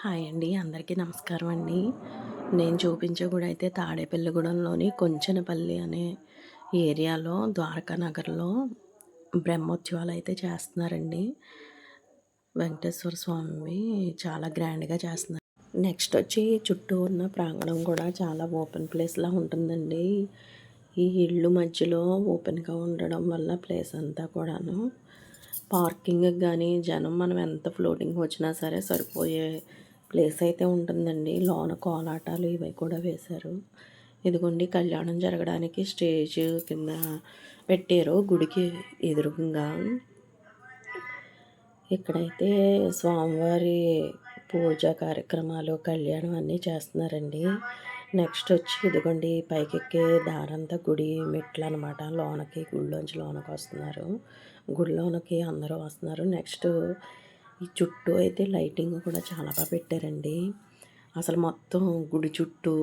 Hi అండి. అందరికీ నమస్కారం అండి. నేను చూపించే గుడి అయితే తాడేపల్లిగూడెంలోని కొంచెనపల్లి అనే ఏరియాలో ద్వారకా నగర్‌లో బ్రహ్మోత్సవాలు అయితే చేస్తున్నారండి. వెంకటేశ్వర స్వామివి చాలా గ్రాండ్‌గా చేస్తున్నారు. నెక్స్ట్ వచ్చి చుట్టూ ఉన్న ప్రాంగణం కూడా చాలా ఓపెన్ ప్లేస్‌లా ఉంటుందండి. ఈ ఇళ్ళు మధ్యలో ఓపెన్‌గా ఉండడం వల్ల ప్లేస్ అంతా కూడాను పార్కింగ్‌కి గానీ, జనం మనం ఎంత ఫ్లోటింగ్ వచ్చినా సరే సరిపోయే ప్లేస్ అయితే ఉంటుందండి. లోన కోలాటాలు ఇవి కూడా వేశారు. ఇదిగోండి కళ్యాణం జరగడానికి స్టేజ్ కింద పెట్టారు గుడికి ఎదురుగుంగా. ఇక్కడైతే స్వామివారి పూజా కార్యక్రమాలు, కళ్యాణం అన్నీ చేస్తున్నారండి. నెక్స్ట్ వచ్చి ఇదిగోండి పైకెక్కే దారంతా గుడి మెట్లనమాట. లోనకి గుడిలోంచి లోనకొస్తున్నారు. గుడిలోనకి అందరూ వస్తున్నారు. నెక్స్ట్ ఈ చుట్టూ అయితే లైటింగ్ కూడా చాలా పెట్టారండి. అసలు మొత్తం గుడి చుట్టూ,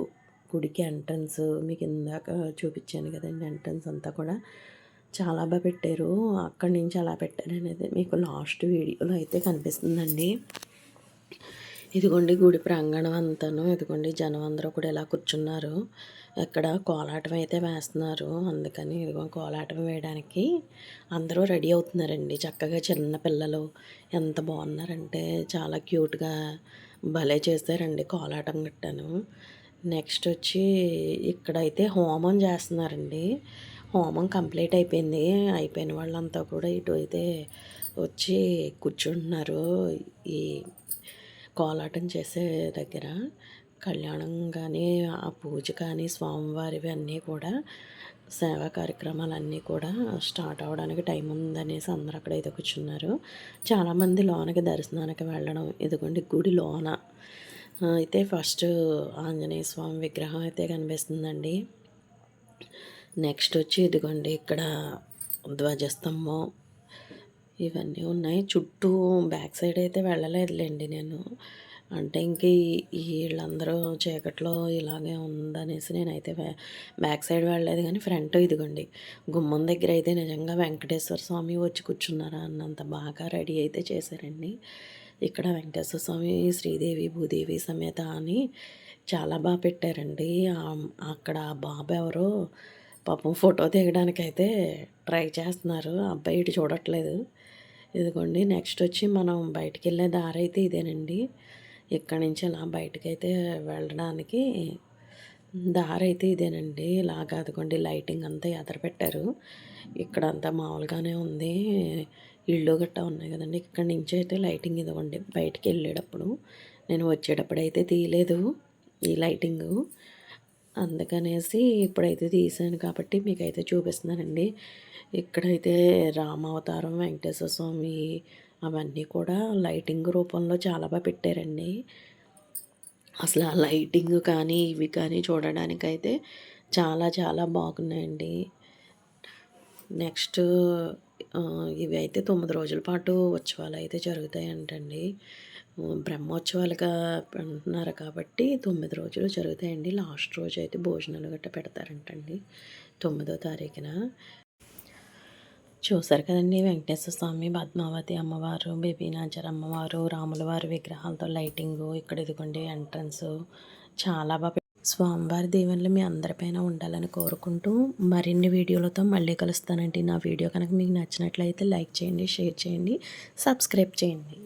గుడికి ఎంట్రన్స్ మీకు ఇందాక చూపించాను కదండీ! ఎంట్రన్స్ అంతా కూడా చాలా పెట్టారు. అక్కడి నుంచి ఎలా పెట్టారనేది మీకు లాస్ట్ వీడియోలో అయితే కనిపిస్తుందండి. ఇదిగోండి గుడి ప్రాంగణం అంతాను. ఇదిగోండి జనం అందరూ కూడా ఇలా కూర్చున్నారు. ఇక్కడ కోలాటం అయితే వేస్తున్నారు. అందుకని ఇదిగో కోలాటం వేయడానికి అందరూ రెడీ అవుతున్నారండి. చక్కగా చిన్న పిల్లలు ఎంత బాగున్నారంటే చాలా క్యూట్‌గా భలే చేశారండి కోలాటం గట్టాను. నెక్స్ట్ వచ్చి ఇక్కడైతే హోమం చేస్తున్నారండి. హోమం కంప్లీట్ అయిపోయింది. అయిపోయిన వాళ్ళంతా కూడా ఇటు అయితే వచ్చి కూర్చుంటున్నారు. ఈ కోలాటం చేసే దగ్గర కళ్యాణం కానీ, ఆ పూజ కానీ, స్వామివారివి అన్నీ కూడా సేవా కార్యక్రమాలన్నీ కూడా స్టార్ట్ అవ్వడానికి టైం ఉందనేసి అందరూ అక్కడైతే కూర్చున్నారు. చాలామంది లోనకి దర్శనానికి వెళ్ళడం ఇదిగోండి గుడి లోన అయితే ఫస్ట్ ఆంజనేయ స్వామి విగ్రహం అయితే కనిపిస్తుందండి. నెక్స్ట్ వచ్చి ఇదిగోండి ఇక్కడ ధ్వజస్తంభం ఇవన్నీ ఉన్నాయి. చుట్టూ బ్యాక్ సైడ్ అయితే వెళ్ళలేదులేండి నేను. అంటే ఇంక వీళ్ళందరూ చీకట్లో ఇలాగే ఉందనేసి నేనైతే బ్యాక్ సైడ్ వెళ్ళలేదు కానీ ఫ్రంట్ ఇదిగోండి గుమ్మం దగ్గర అయితే నిజంగా వెంకటేశ్వర స్వామి వచ్చి కూర్చున్నారా అన్నంత బాగా రెడీ అయితే చేశారండి. ఇక్కడ వెంకటేశ్వర స్వామి, శ్రీదేవి, భూదేవి సమేత అని చాలా బాగా పెట్టారండి. అక్కడ ఆ బాబు ఎవరో పాపం ఫోటో దిగడానికైతే ట్రై చేస్తున్నారు. ఆ అబ్బాయి ఇటు చూడట్లేదు. ఇదిగోండి నెక్స్ట్ వచ్చి మనం బయటికెళ్ళే దారి అయితే ఇదేనండి. ఇక్కడి నుంచి ఇలా బయటకైతే వెళ్ళడానికి దారి అయితే ఇదేనండి. ఇలాగ అదిగోండి లైటింగ్ అంతా ఎదర పెట్టారు. ఇక్కడంతా మామూలుగానే ఉంది. ఇళ్ళు గట్టా ఉన్నాయి కదండీ! ఇక్కడి నుంచి అయితే లైటింగ్ ఇదిగోండి బయటికెళ్ళేటప్పుడు. నేను వచ్చేటప్పుడైతే తీయలేదు ఈ లైటింగు. అందుకనేసి ఇప్పుడైతే తీశాను కాబట్టి మీకైతే చూపిస్తున్నానండి. ఇక్కడైతే రామావతారం, వెంకటేశ్వర స్వామి అవన్నీ కూడా లైటింగ్ రూపంలో చాలా పెట్టారండి. అసలు ఆ లైటింగ్ కానీ, ఇవి కానీ చూడడానికైతే చాలా చాలా బాగున్నాయండి. నెక్స్ట్ ఇవి అయితే 9 రోజుల పాటు ఉత్సవాలయితే జరుగుతాయంటండి. బ్రహ్మోత్సవాలుగా అంటున్నారు కాబట్టి 9 రోజులు జరుగుతాయండి. లాస్ట్ రోజైతే భోజనాలు గట్టా పెడతారంటండి 9వ తారీఖున. చూసారు కదండీ! వెంకటేశ్వర స్వామి, పద్మావతి అమ్మవారు, బేబీ నాంచారు అమ్మవారు, రాముల వారి విగ్రహాలతో లైటింగు, ఇక్కడ ఇదిగోండి ఎంట్రన్సు చాలా స్వామివారి దీవెనలు మీ అందరిపైన ఉండాలని కోరుకుంటూ మరిన్ని వీడియోలతో మళ్ళీ కలుస్తానండి. నా వీడియో కనుక మీకు నచ్చినట్లయితే లైక్ చేయండి, షేర్ చేయండి, సబ్స్క్రైబ్ చేయండి.